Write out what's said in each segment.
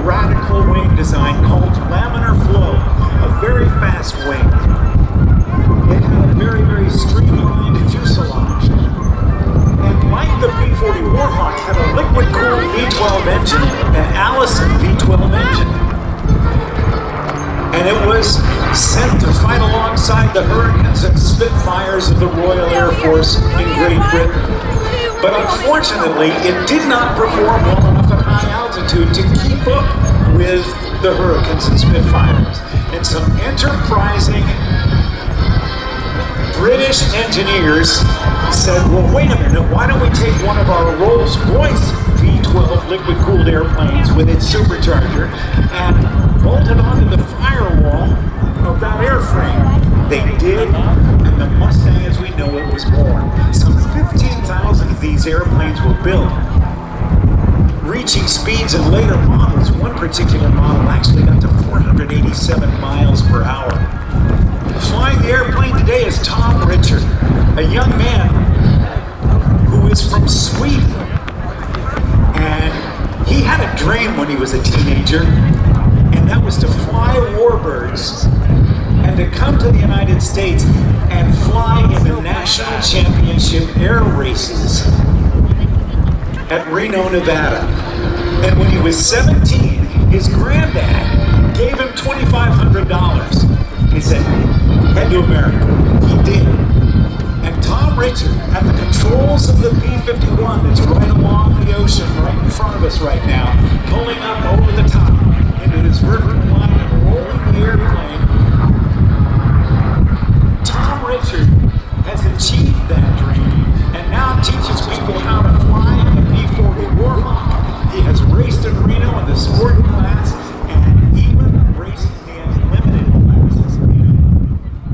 radical wing design called laminar flow, a very fast wing. It had a very, very streamlined fuselage. And like the P-40 Warhawk, had a liquid-cooled V12 engine, an Allison V12 engine. And it was sent to fight alongside the Hurricanes and Spitfires of the Royal Air Force in Great Britain. But unfortunately, it did not perform well enough at high altitude to keep up with the Hurricanes and Spitfires. And some enterprising British engineers said, well, wait a minute, why don't we take one of our Rolls-Royce V12 liquid-cooled airplanes with its supercharger and bolt it onto the firewall of that airframe? They did, and the Mustang as we know it was born. Some 15,000 of these airplanes were built, reaching speeds in later models. One particular model actually got to 487 miles per hour. Flying the airplane today is Tom Richard, a young man who is from Sweden. And he had a dream when he was a teenager, and that was to fly warbirds and to come to the United States and fly in the national championship air races at Reno, Nevada. And when he was 17, his granddad gave him $2,500. He said, head to America. He did. And Tom Richard, at the controls of the P-51 that's right along the ocean, right in front of us right now, pulling up over the top into this vertical line and rolling the airplane, Tom Richard has achieved that dream and now teaches people how to fly in the P-40 Warhawk. He has raced in Reno in the sport class and even raced in limited classes.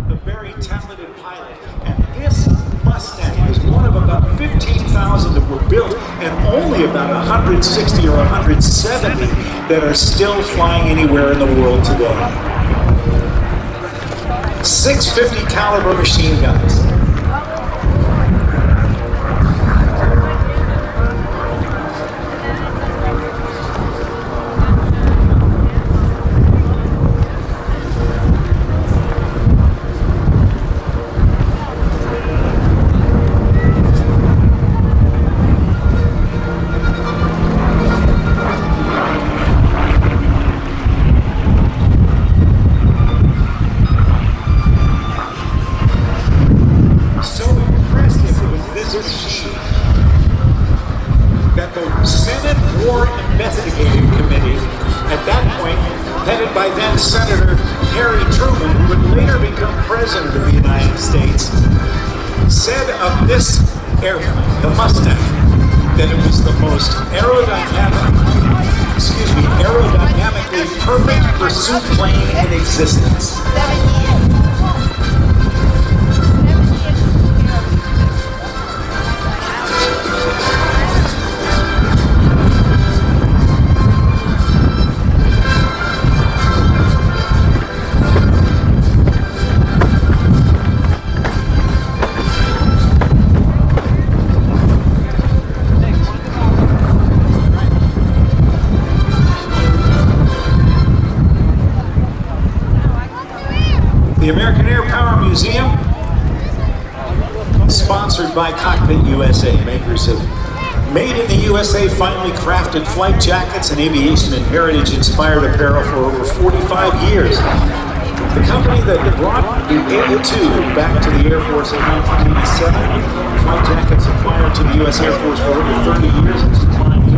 A very talented pilot. And this Mustang is one of about 15,000 that were built and only about 160 or 170 that are still flying anywhere in the world today. 650 caliber machine guns. That the Senate War Investigating Committee, at that point headed by then Senator Harry Truman, who would later become President of the United States, said of this airplane, the Mustang, that it was the most aerodynamically perfect pursuit plane in existence. The American Air Power Museum, sponsored by Cockpit USA, makers of Made in the USA finally crafted flight jackets and aviation and heritage-inspired apparel for over 45 years. The company that brought the A-2 back to the Air Force in 1987, flight jackets acquired to the U.S. Air Force for over 30 years and supplying to the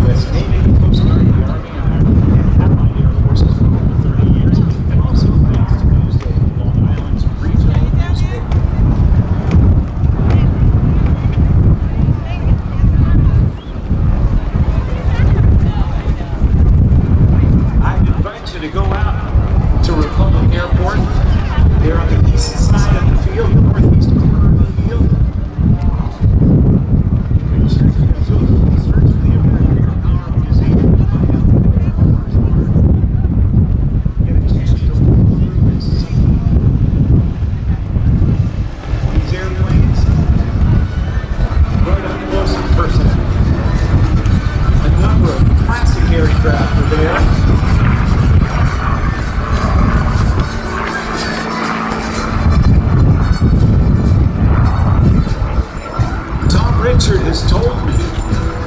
U.S. Navy, the Coast Guard, the Army, and Allied Air Forces for over 30 years, and also thanks to news of Long Island's regional newspaper. I invite you to go out to Republic Airport. They're on the east side of the field, the northeast corner of the field.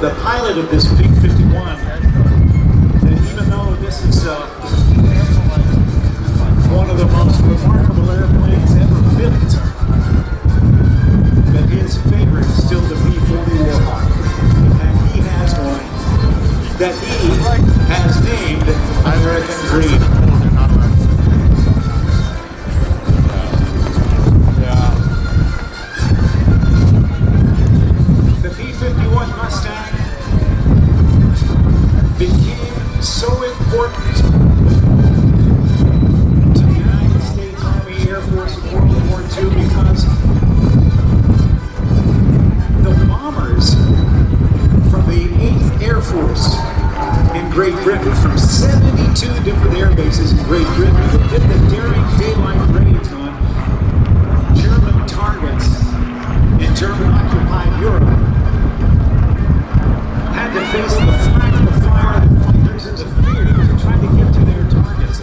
the pilot of this P-51, that even though this is one of the most remarkable airplanes ever built, that his favorite is still the P-51, and he has one that he has named American Dream. The P-51 Mustang became so important to the United States Army Air Force in World War II because the bombers from the 8th Air Force in Great Britain, from 72 different air bases in Great Britain, that did the daring daylight raids on German targets in German-occupied Europe, had to face the fire, the fighters, and the fear to try to get to their targets.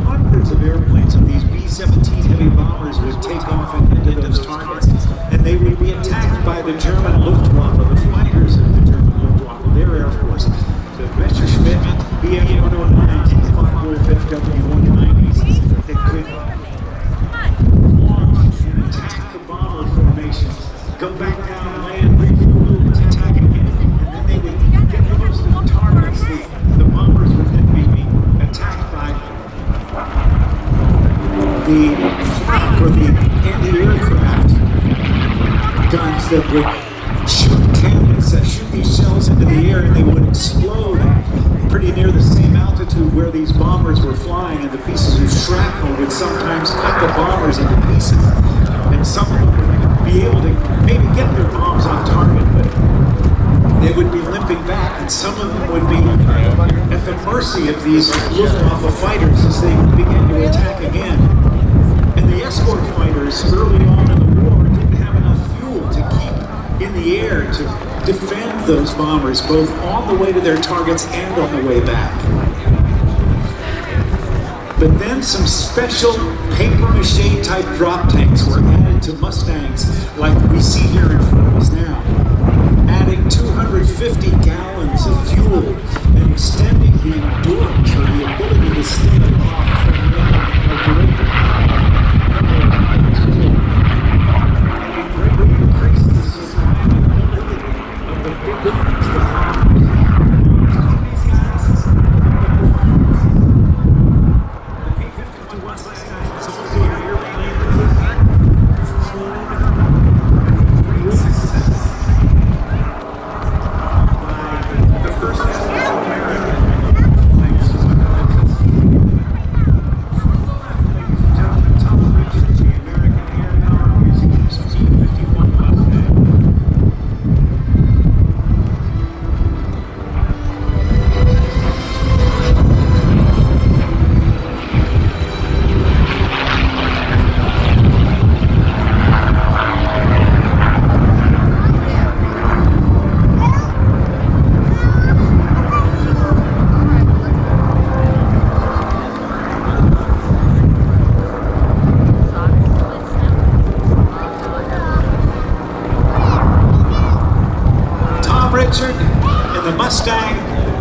Hundreds of airplanes of these B-17 heavy bombers would take off and into those targets, and they would be attacked by the German Luftwaffe, the fighters of the German Luftwaffe, their Air Force, the Messerschmitt BM-109s, the Focke-Wulf FW-190s, that could launch and attack the bomber formation, go back down and land, refuel, and attack again, and then they would get close to the targets. The bombers would then be attacked by the flak or the anti-aircraft guns that would shoot cannons, shoot these shells into the air, and they would explode pretty near the same altitude where these bombers were flying, and the pieces of shrapnel would sometimes cut the bombers into pieces, and some of them would be able to maybe get their bombs on target, but they would be limping back, and some of them would be at the mercy of these Luftwaffe fighters as they began to attack again. And the escort fighters early on in the war didn't have enough fuel to keep in the air to defend those bombers, both on the way to their targets and on the way back. But then some special papier-mâché type drop tanks were added to Mustangs like we see here in front of us now, adding 250 gallons of fuel and extending the endurance or the ability to stay aloft for a greater and it greatly increased the survivability of the big bombers, the bombers. These guys, the P-51 Mustang, some of the airplane great success. The first American flights was under the custody. Ladies and gentlemen, Tom Richard, the American Air Power Museum's P-51 Mustang. Richard and the Mustang,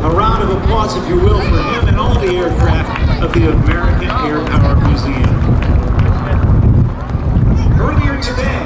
a round of applause, if you will, for him and all the aircraft of the American Air Power Museum. Earlier today,